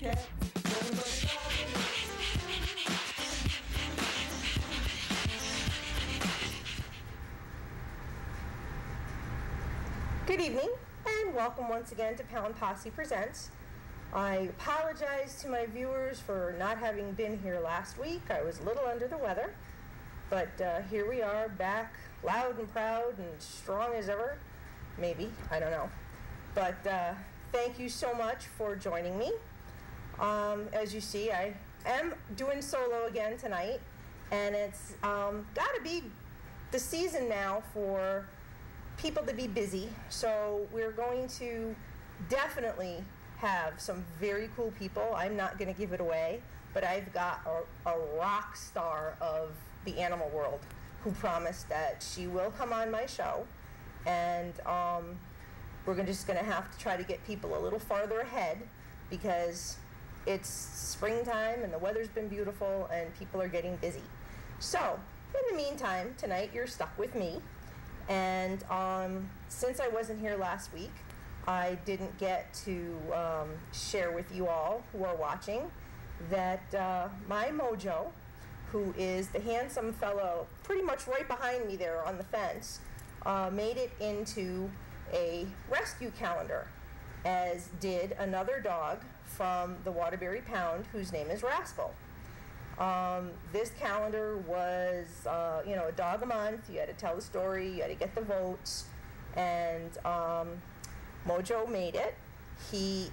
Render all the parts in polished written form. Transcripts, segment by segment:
cat. Good evening, and welcome once again to Posse Presents. I apologize to my viewers for not having been here last week. I was a little under the weather, but here we are, back loud and proud and strong as ever. Maybe, I don't know. But thank you so much for joining me. As you see, I am doing solo again tonight, and it's got to be the season now for people to be busy, so we're going to definitely have some very cool people. I'm not going to give it away, but I've got a rock star of the animal world who promised that she will come on my show, and we're just going to have to try to get people a little farther ahead because it's springtime and the weather's been beautiful and people are getting busy. So in the meantime, tonight you're stuck with me. And since I wasn't here last week, I didn't get to share with you all who are watching that my Mojo, who is the handsome fellow pretty much right behind me there on the fence, made it into a rescue calendar, as did another dog from the Waterbury pound whose name is Rascal. This calendar was, a dog a month. You had to tell the story, you had to get the votes, and Mojo made it. He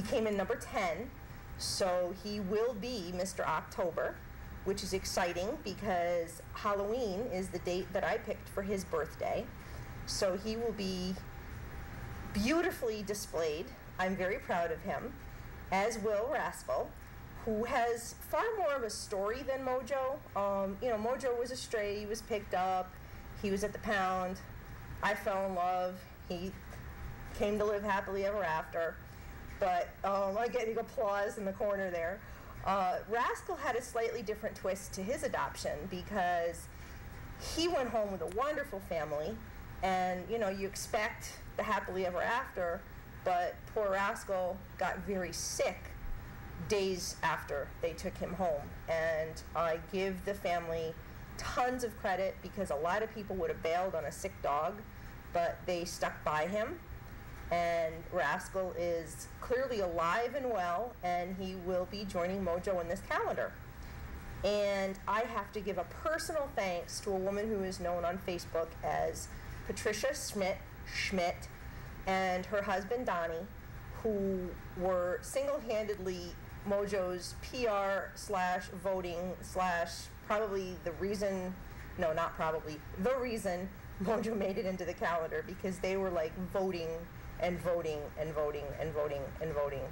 came in number 10, so he will be Mr. October, which is exciting because Halloween is the date that I picked for his birthday. So he will be beautifully displayed. I'm very proud of him, as will Rascal, who has far more of a story than Mojo. Mojo was a stray, he was picked up, he was at the pound, I fell in love, he came to live happily ever after, but I'm getting applause in the corner there. Rascal had a slightly different twist to his adoption because he went home with a wonderful family, and you expect the happily ever after, but poor Rascal got very sick days after they took him home, and I give the family tons of credit because a lot of people would have bailed on a sick dog, but they stuck by him, and Rascal is clearly alive and well, and he will be joining Mojo in this calendar. And I have to give a personal thanks to a woman who is known on Facebook as Patricia Schmidt and her husband Donnie, who were single-handedly Mojo's PR/voting/ probably the reason, no, not probably, the reason Mojo made it into the calendar, because they were like voting and voting and voting and voting and voting.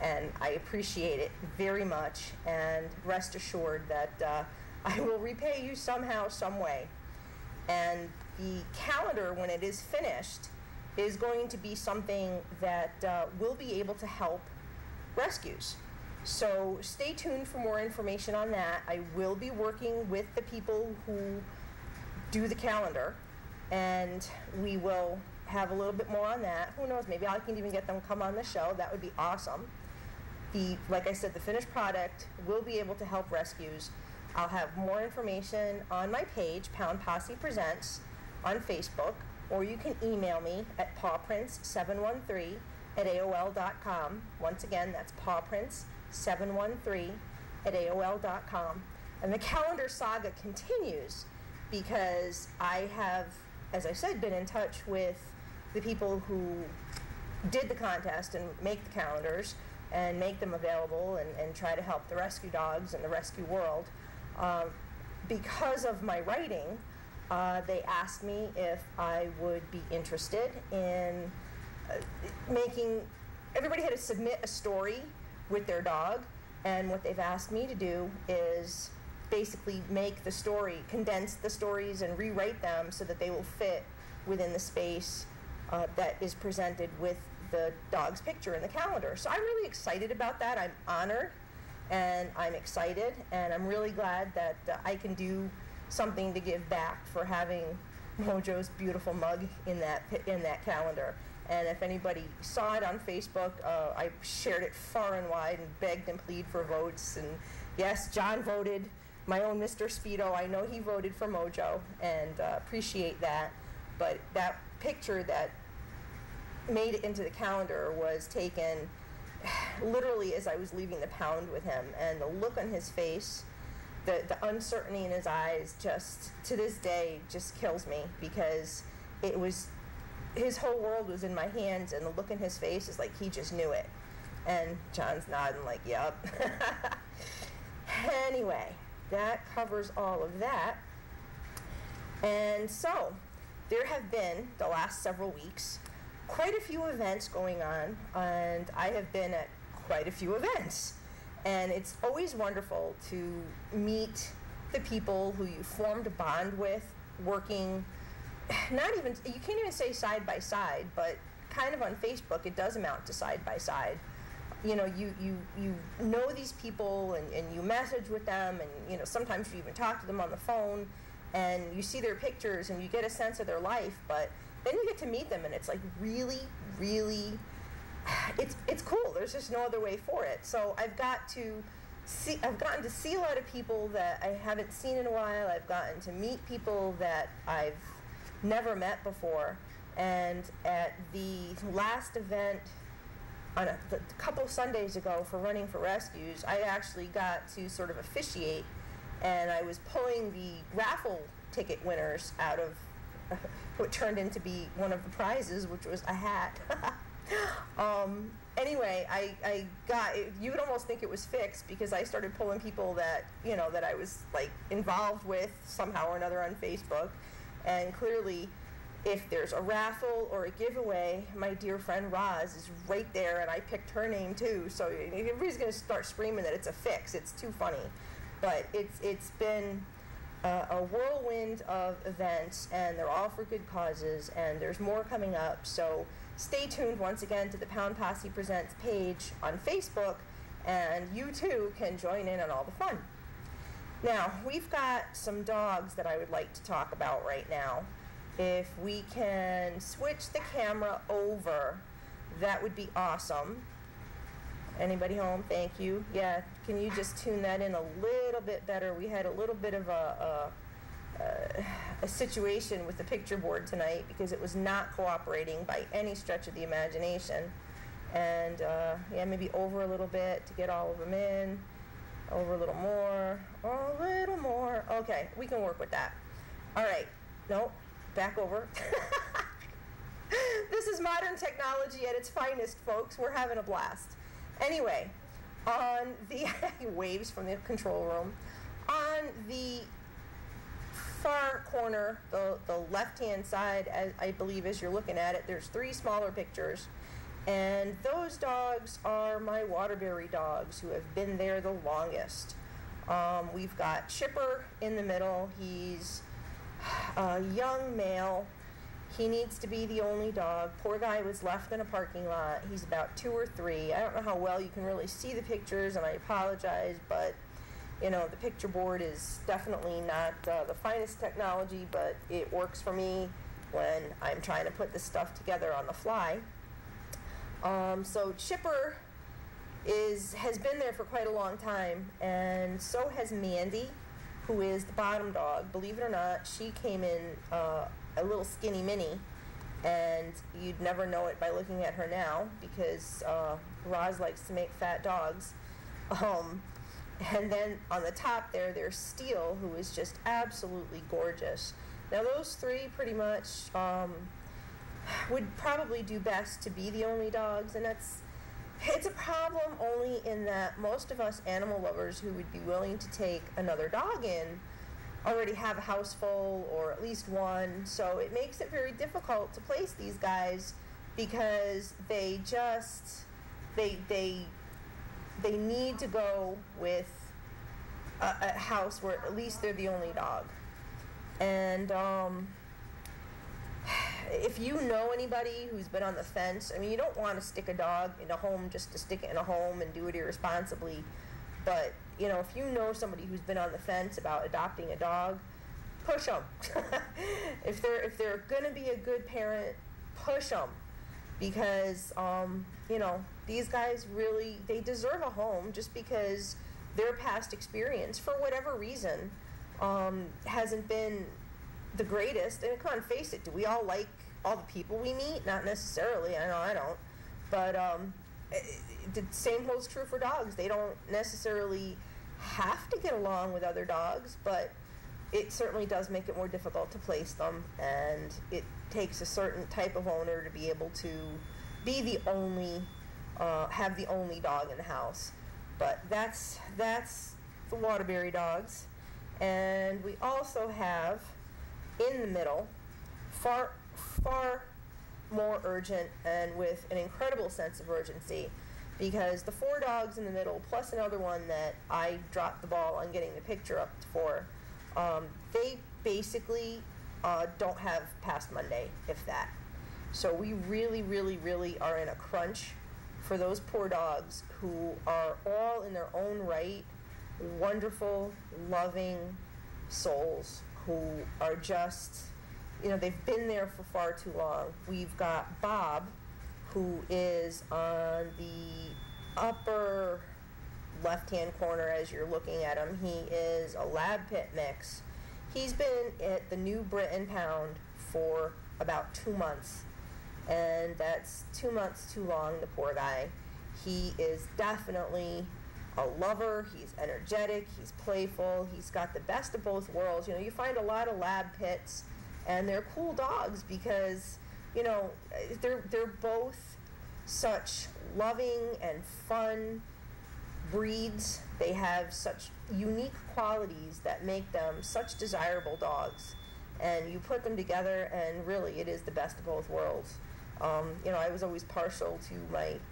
And I appreciate it very much, and rest assured that I will repay you somehow, some way. And the calendar, when it is finished, is going to be something that will be able to help rescues. So stay tuned for more information on that. I will be working with the people who do the calendar, and we will have a little bit more on that. Who knows, maybe I can even get them to come on the show. That would be awesome. Like I said, the finished product will be able to help rescues. I'll have more information on my page, Pound Posse Presents, on Facebook, or you can email me at pawprince713@AOL.com. Once again, that's pawprince713@AOL.com. And the calendar saga continues because I have, as I said, been in touch with the people who did the contest and make the calendars and make them available and try to help the rescue dogs and the rescue world. Because of my writing, they asked me if I would be interested in everybody had to submit a story with their dog, and what they've asked me to do is basically make the story, condense the stories and rewrite them so that they will fit within the space that is presented with the dog's picture in the calendar. So I'm really excited about that. I'm honored and I'm excited, and I'm really glad that I can do something to give back for having Mojo's beautiful mug in that calendar. And if anybody saw it on Facebook, I shared it far and wide and begged and pleaded for votes. And yes, John voted. My own Mr. Speedo, I know he voted for Mojo, and appreciate that. But that picture that made it into the calendar was taken literally as I was leaving the pound with him. And the look on his face, the uncertainty in his eyes, just to this day just kills me, because it was, his whole world was in my hands, and the look in his face is like he just knew it. And John's nodding like, yep. Anyway, that covers all of that. And so there have been, the last several weeks, quite a few events going on, and I have been at quite a few events. And it's always wonderful to meet the people who you formed a bond with, working, not even, you can't even say side by side, but kind of on Facebook, it does amount to side by side. You know, you know these people, and you message with them, and, you know, sometimes you even talk to them on the phone, and you see their pictures, and you get a sense of their life, but then you get to meet them, and it's like really, really, it's cool. There's just no other way for it. So I've gotten to see a lot of people that I haven't seen in a while. I've gotten to meet people that I've never met before. And at the last event, on a couple Sundays ago for Running for Rescues, I actually got to sort of officiate, and I was pulling the raffle ticket winners out of what turned into be one of the prizes, which was a hat. Anyway, I got, you would almost think it was fixed, because I started pulling people that, you know, that I was like involved with somehow or another on Facebook. And clearly, if there's a raffle or a giveaway, my dear friend Roz is right there, and I picked her name too. So everybody's going to start screaming that it's a fix. It's too funny. But it's been a whirlwind of events, and they're all for good causes, and there's more coming up. So stay tuned once again to the Pound Posse Presents page on Facebook, and you too can join in on all the fun. Now, we've got some dogs that I would like to talk about right now. If we can switch the camera over, that would be awesome. Anybody home? Thank you. Yeah, can you just tune that in a little bit better? We had a little bit of a situation with the picture board tonight, because it was not cooperating by any stretch of the imagination. And yeah, maybe over a little bit to get all of them in. Over a little more. A little more. Okay, we can work with that. All right. No, back over. This is modern technology at its finest, folks. We're having a blast. Anyway, on the waves from the control room, on the far corner, the left-hand side, as I believe as you're looking at it, there's 3 smaller pictures, and those dogs are my Waterbury dogs, who have been there the longest. We've got Chipper in the middle. He's a young male. He needs to be the only dog. Poor guy was left in a parking lot. He's about 2 or 3. I don't know how well you can really see the pictures, and I apologize, but you know, the picture board is definitely not the finest technology, but it works for me when I'm trying to put this stuff together on the fly. So Chipper has been there for quite a long time, and so has Mandy, who is the bottom dog. Believe it or not, she came in a little skinny mini, and you'd never know it by looking at her now, because Roz likes to make fat dogs. And then on the top there's Steel, who is just absolutely gorgeous. Now those 3 pretty much would probably do best to be the only dogs, and it's a problem only in that most of us animal lovers who would be willing to take another dog in already have a house full, or at least one, so it makes it very difficult to place these guys, because they need to go with a house where at least they're the only dog. And if you know anybody who's been on the fence, I mean, you don't want to stick a dog in a home just to stick it in a home and do it irresponsibly, but you know, if you know somebody who's been on the fence about adopting a dog, push them. If they're going to be a good parent, push them. because, you know, these guys really, they deserve a home just because their past experience, for whatever reason, hasn't been the greatest. And come on, face it, do we all like all the people we meet? Not necessarily. I know I don't. But the same holds true for dogs. They don't necessarily have to get along with other dogs, but it certainly does make it more difficult to place them, and it takes a certain type of owner to be able to be the only, have the only dog in the house. But that's the Waterbury dogs. And we also have, in the middle, far more urgent and with an incredible sense of urgency, because the 4 dogs in the middle, plus another one that I dropped the ball on getting the picture up for, they basically don't have past Monday, if that. So we really, really, really are in a crunch for those poor dogs who are all in their own right wonderful, loving souls who are just, you know, they've been there for far too long. We've got Bob, who is on the upper left-hand corner as you're looking at him. He is a lab pit mix. He's been at the New Britain Pound for about 2 months, and that's 2 months too long, the poor guy. He is definitely a lover. He's energetic, he's playful, he's got the best of both worlds. You know, you find a lot of lab pits, and they're cool dogs because, you know, they're both such loving and fun breeds. They have such unique qualities that make them such desirable dogs, and you put them together and really it is the best of both worlds. You know, I was always partial to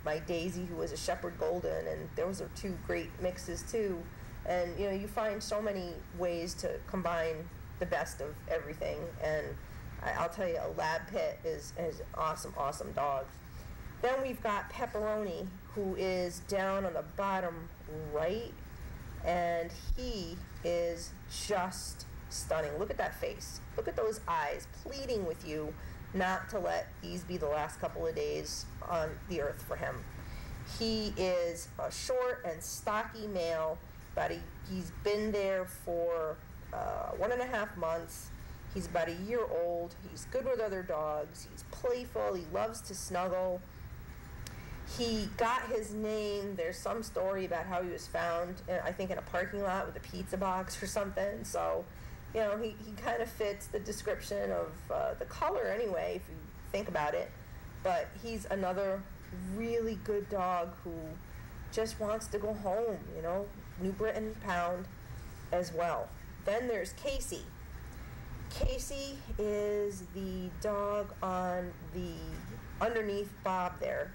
my Daisy, who was a Shepherd Golden, and those are 2 great mixes too. And you know, you find so many ways to combine the best of everything, and I'll tell you, a lab pit is an awesome dog. Then we've got Pepperoni, who is down on the bottom right, and he is just stunning. Look at that face. Look at those eyes pleading with you not to let these be the last couple of days on the earth for him. He is a short and stocky male, but he's been there for 1.5 months. He's about 1 year old. He's good with other dogs. He's playful. He loves to snuggle. He got his name. There's some story about how he was found, I think, in a parking lot with a pizza box or something. So, you know, he kind of fits the description of the color anyway, if you think about it. But he's another really good dog who just wants to go home, you know, New Britain Pound as well. Then there's Casey. Casey is the dog on the underneath Bob there.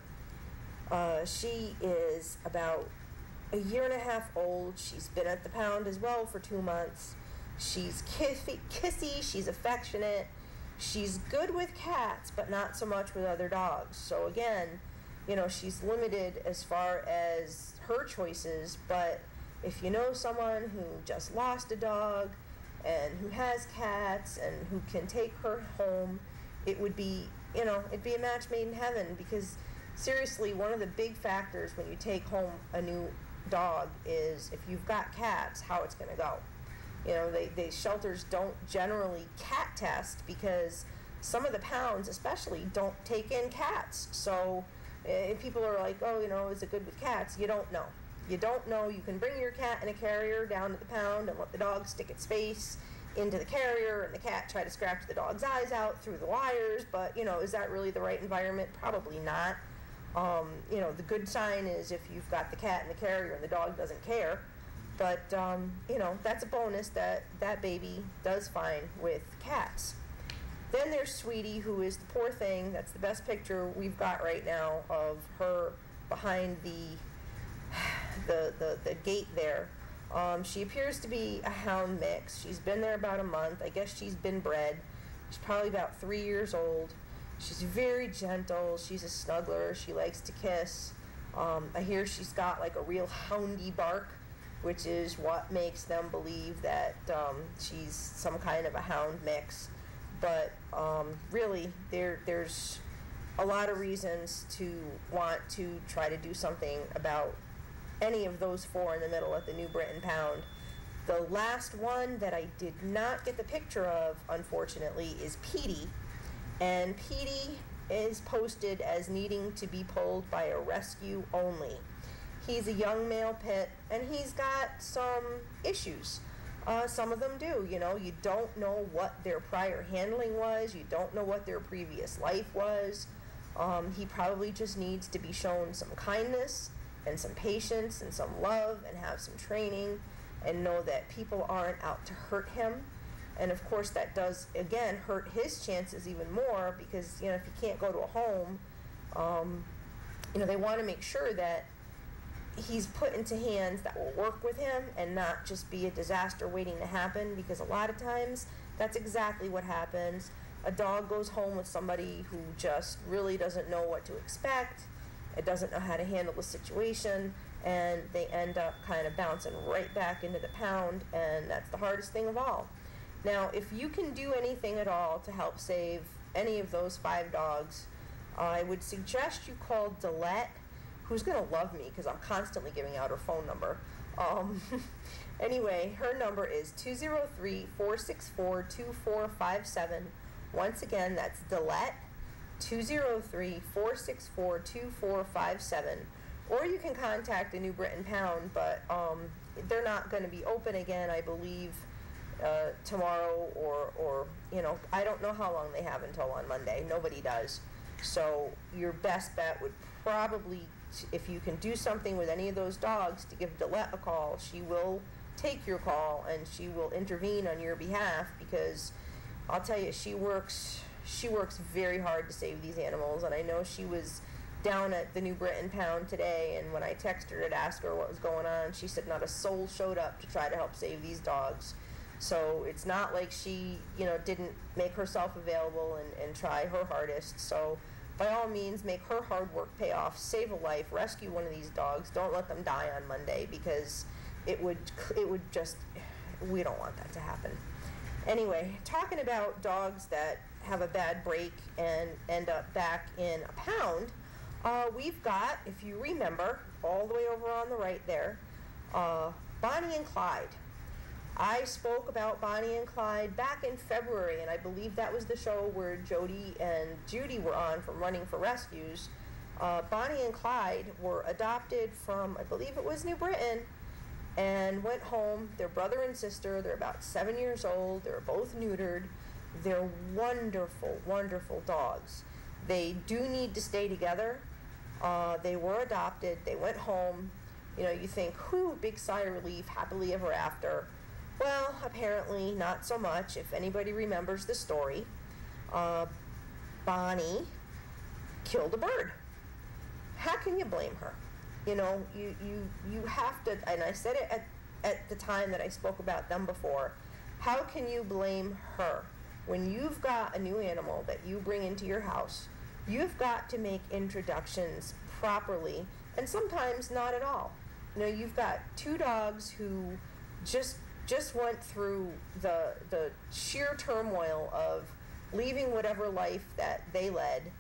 She is about 1.5 years old. She's been at the pound as well for 2 months. She's kissy, she's affectionate, she's good with cats, but not so much with other dogs. So again, you know, she's limited as far as her choices, but if you know someone who just lost a dog and who has cats and who can take her home, it would be, you know, it'd be a match made in heaven, because seriously, one of the big factors when you take home a new dog is if you've got cats, how it's going to go. You know, they shelters don't generally cat test because some of the pounds especially don't take in cats. So if people are like, oh, you know, is it good with cats? You don't know. You don't know. You can bring your cat in a carrier down to the pound and let the dog stick its face into the carrier and the cat try to scratch the dog's eyes out through the wires, but, you know, is that really the right environment? Probably not. You know, the good sign is if you've got the cat in the carrier and the dog doesn't care. But, you know, that's a bonus that that baby does fine with cats. Then there's Sweetie, who is the poor thing. That's the best picture we've got right now of her behind the gate there. She appears to be a hound mix. She's been there about a month. I guess she's been bred. She's probably about 3 years old. She's very gentle. She's a snuggler. She likes to kiss. I hear she's got like a real houndy bark, which is what makes them believe that she's some kind of a hound mix. But really, there's a lot of reasons to want to try to do something about any of those four in the middle at the New Britain Pound. The last one that I did not get the picture of, unfortunately, is Petey. And Petey is posted as needing to be pulled by a rescue only. He's a young male pit, and he's got some issues. Some of them do. You know, you don't know what their prior handling was. You don't know what their previous life was. He probably just needs to be shown some kindness and some patience and some love and have some training and know that people aren't out to hurt him. And of course that does, again, hurt his chances even more because, you know, if he can't go to a home, you know, they want to make sure that he's put into hands that will work with him and not just be a disaster waiting to happen, because a lot of times that's exactly what happens. A dog goes home with somebody who just really doesn't know what to expect, it doesn't know how to handle the situation, and they end up kind of bouncing right back into the pound, and that's the hardest thing of all. Now, if you can do anything at all to help save any of those 5 dogs, I would suggest you call Delette, who's going to love me because I'm constantly giving out her phone number. Anyway, her number is 203-464-2457. Once again, that's Delette, 203-464-2457. Or you can contact the New Britain Pound, but they're not going to be open again, I believe, tomorrow or, you know, I don't know how long they have until on Monday. Nobody does. So your best bet would probably, if you can do something with any of those dogs, to give Delette a call. She will take your call and she will intervene on your behalf, because I'll tell you, she works very hard to save these animals. And I know she was down at the New Britain Pound today, and when I texted her to ask her what was going on, she said not a soul showed up to try to help save these dogs. So it's not like she, you know, didn't make herself available and try her hardest. So by all means, make her hard work pay off, save a life, rescue one of these dogs. Don't let them die on Monday, because it would just, we don't want that to happen. Anyway, talking about dogs that have a bad break and end up back in a pound, we've got, if you remember, all the way over on the right there, Bonnie and Clyde. I spoke about Bonnie and Clyde back in February, and I believe that was the show where Jody and Judy were on from Running for Rescues. Bonnie and Clyde were adopted from, I believe it was New Britain, and went home. They're brother and sister. They're about 7 years old. They're both neutered. They're wonderful, wonderful dogs. They do need to stay together. They were adopted. They went home. You know, you think, whew, big sigh of relief, happily ever after. Well, apparently not so much. If anybody remembers the story, Bonnie killed a bird. How can you blame her? You know, you have to, and I said it at the time that I spoke about them before, how can you blame her? When you've got a new animal that you bring into your house, you've got to make introductions properly, and sometimes not at all. You know, you've got 2 dogs who just went through the sheer turmoil of leaving whatever life that they led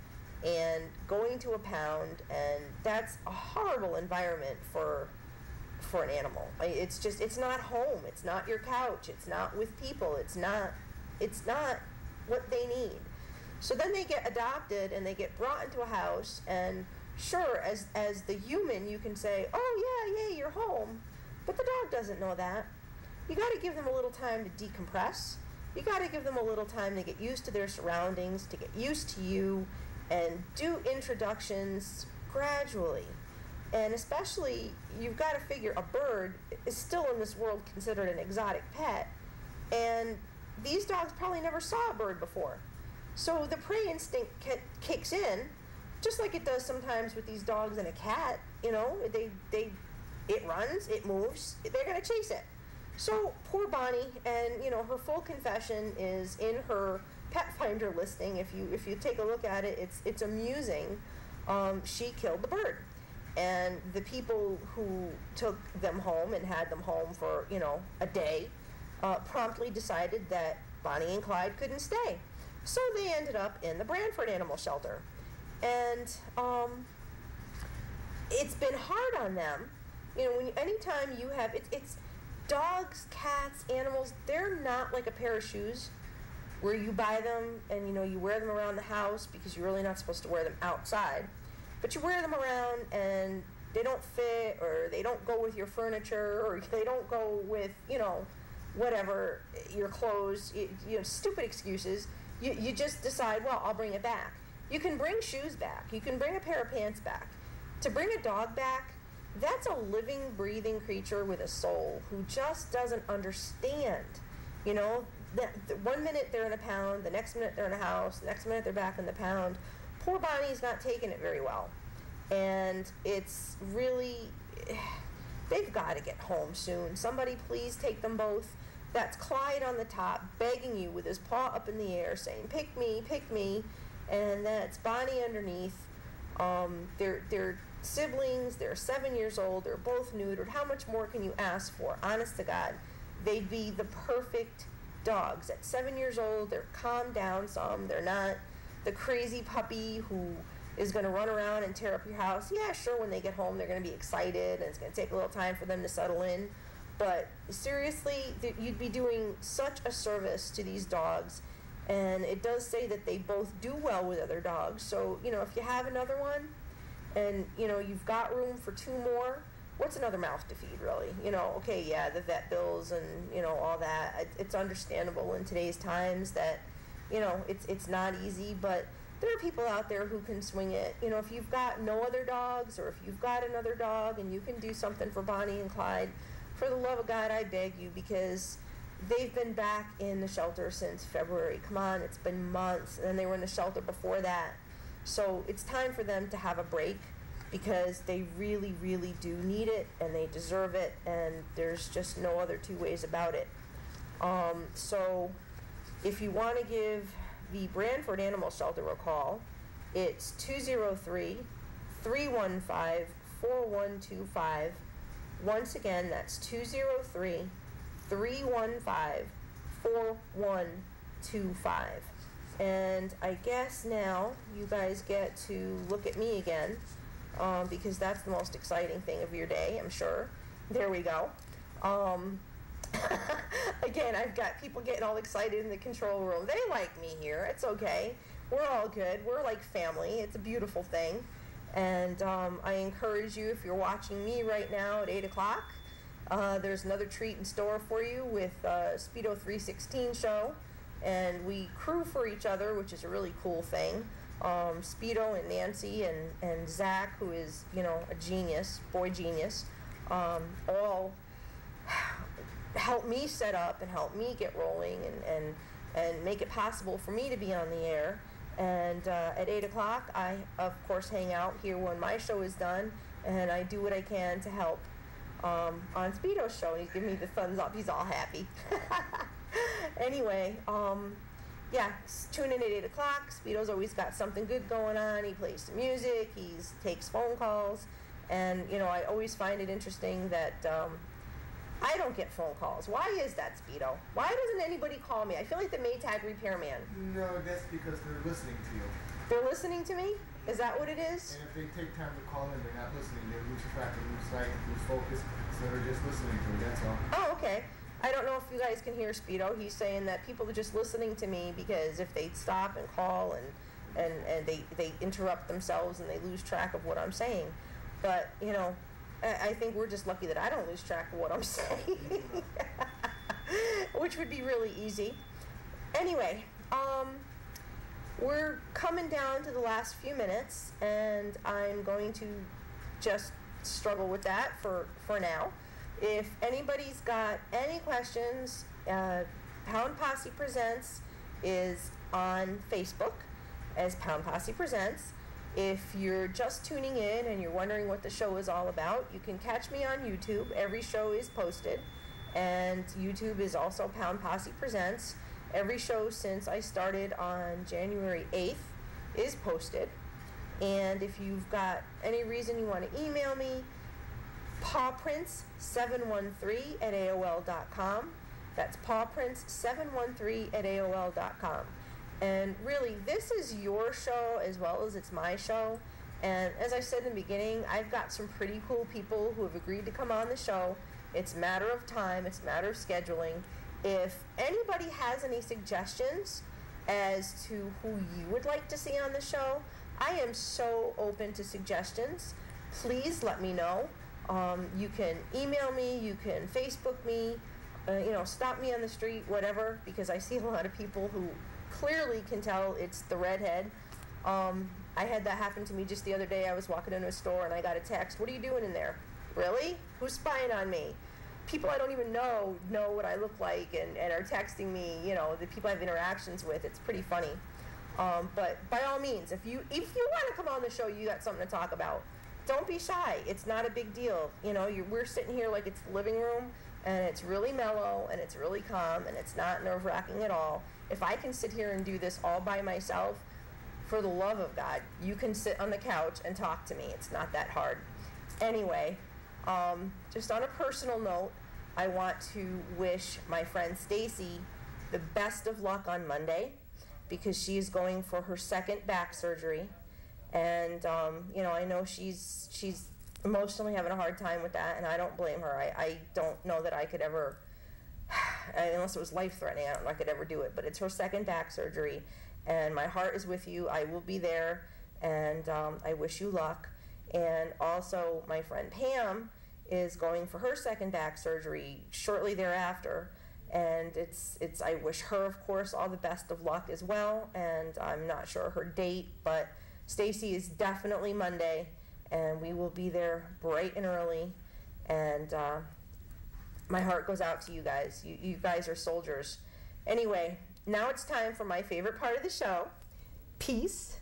and going to a pound, and that's a horrible environment for an animal. It's not home. It's not your couch. It's not with people. It's not what they need. So then they get adopted and they get brought into a house, and sure, as the human, you can say, oh yeah, you're home, but the dog doesn't know that. You got to give them a little time to decompress. You got to give them a little time to get used to their surroundings, to get used to you, and do introductions gradually. And especially, you've got to figure a bird is still in this world considered an exotic pet, and these dogs probably never saw a bird before. So the prey instinct kicks in, just like it does sometimes with these dogs and a cat. You know, it runs, it moves, they're going to chase it. So poor Bonnie, and you know, her full confession is in her pet finder listing. If you take a look at it, it's amusing. She killed the bird, and the people who took them home and had them home for, you know, a day promptly decided that Bonnie and Clyde couldn't stay. So they ended up in the Branford animal shelter. And it's been hard on them. You know, anytime you have, it's dogs, cats, animals, they're not like a pair of shoes where you buy them and, you know, you wear them around the house because you're really not supposed to wear them outside. But you wear them around and they don't fit, or they don't go with your furniture, or they don't go with, you know, whatever, your clothes, you know, stupid excuses. You just decide, well, I'll bring it back. You can bring shoes back. You can bring a pair of pants back. To bring a dog back, that's a living, breathing creature with a soul who just doesn't understand. You know, the 1 minute they're in a pound, the next minute they're in a house, the next minute they're back in the pound. Poor Bonnie's not taking it very well. And it's really, they've got to get home soon. Somebody please take them both. That's Clyde on the top, begging you with his paw up in the air, saying, pick me, pick me. And that's Bonnie underneath. They're siblings, they're 7 years old, they're both neutered. How much more can you ask for? Honest to God, they'd be the perfect dogs. At 7 years old, they're calmed down some. They're not the crazy puppy who is going to run around and tear up your house. Yeah, sure, when they get home, they're going to be excited, and it's going to take a little time for them to settle in. But seriously, you'd be doing such a service to these dogs. And it does say that they both do well with other dogs. So, you know, if you have another one and, you know, you've got room for 2 more, what's another mouth to feed, really? You know, okay, yeah, the vet bills and, you know, all that. It's understandable in today's times that, you know, it's not easy, but there are people out there who can swing it. You know, if you've got no other dogs, or if you've got another dog and you can do something for Bonnie and Clyde, for the love of God, I beg you, because they've been back in the shelter since February. Come on, it's been months, and they were in the shelter before that. So it's time for them to have a break, because they really, really do need it, and they deserve it, and there's just no other 2 ways about it. So if you want to give the Branford Animal Shelter a call, it's 203-315-4125. Once again, that's 203-315-4125. And I guess now you guys get to look at me again, because that's the most exciting thing of your day, I'm sure. There we go. Again, I've got people getting all excited in the control room. They like me here. It's okay. We're all good. We're like family. It's a beautiful thing. And I encourage you, if you're watching me right now at 8 o'clock, there's another treat in store for you with Speedo 316 show. And we crew for each other, which is a really cool thing. Speedo and Nancy and Zach, who is, you know, a genius, boy genius, all help me set up and help me get rolling and make it possible for me to be on the air. And at 8 o'clock, I, of course, hang out here when my show is done, and I do what I can to help on Speedo's show. He's giving me the thumbs up. He's all happy. Anyway, yeah, tune in at 8 o'clock. Speedo's always got something good going on. He plays some music. He takes phone calls. And, you know, I always find it interesting that I don't get phone calls. Why is that, Speedo? Why doesn't anybody call me? I feel like the Maytag repairman. No, that's because they're listening to you. They're listening to me? Is that what it is? And if they take time to call in, they're not listening. They lose track and lose sight, lose focus, so they're just listening to you, that's all. Oh, okay. I don't know if you guys can hear Speedo. He's saying that people are just listening to me because if they stop and call and they interrupt themselves and they lose track of what I'm saying. But, you know, I think we're just lucky that I don't lose track of what I'm saying, which would be really easy. Anyway, we're coming down to the last few minutes, and I'm going to just struggle with that for now. If anybody's got any questions, Pound Posse Presents is on Facebook as Pound Posse Presents. If you're just tuning in and you're wondering what the show is all about, you can catch me on YouTube. Every show is posted, and YouTube is also Pound Posse Presents. Every show since I started on January 8th is posted. And if you've got any reason you want to email me, pawprints713@AOL.com. That's pawprints713@AOL.com. And really, this is your show as well as it's my show. And as I said in the beginning, I've got some pretty cool people who have agreed to come on the show. It's a matter of time. It's a matter of scheduling. If anybody has any suggestions as to who you would like to see on the show, I am so open to suggestions. Please let me know. You can email me. You can Facebook me. Stop me on the street, whatever, because I see a lot of people who clearly can tell it's the redhead. I had that happen to me just the other day. I was walking into a store and I got a text. What are you doing in there? Really? Who's spying on me? People I don't even know what I look like and are texting me, the people I have interactions with. It's pretty funny. But by all means, if you want to come on the show, you got something to talk about. Don't be shy. It's not a big deal. We're sitting here like it's the living room, and it's really mellow, and it's really calm, and it's not nerve-wracking at all. If I can sit here and do this all by myself, for the love of God, you can sit on the couch and talk to me. It's not that hard. Anyway, just on a personal note, I want to wish my friend Stacy the best of luck on Monday, because she's going for her second back surgery. And, I know she's emotionally having a hard time with that, and I don't blame her. I don't know that I could ever, unless it was life-threatening, I don't know if I could ever do it. But it's her second back surgery, and my heart is with you. I will be there, and I wish you luck. And also, my friend Pam is going for her second back surgery shortly thereafter. And I wish her, of course, all the best of luck as well. And I'm not sure her date, but Stacy is definitely Monday, and we will be there bright and early. And my heart goes out to you guys. You guys are soldiers. Anyway, now it's time for my favorite part of the show: peace,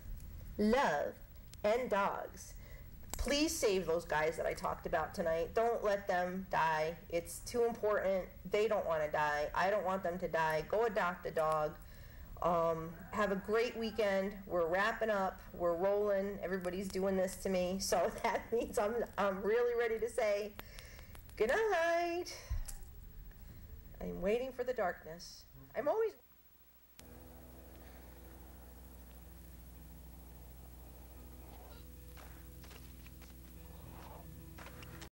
love, and dogs. Please save those guys that I talked about tonight. Don't let them die. It's too important. They don't want to die. I don't want them to die. Go adopt a dog. Have a great weekend. We're wrapping up. We're rolling. Everybody's doing this to me. So that means I'm really ready to say good night. I'm waiting for the darkness. I'm always...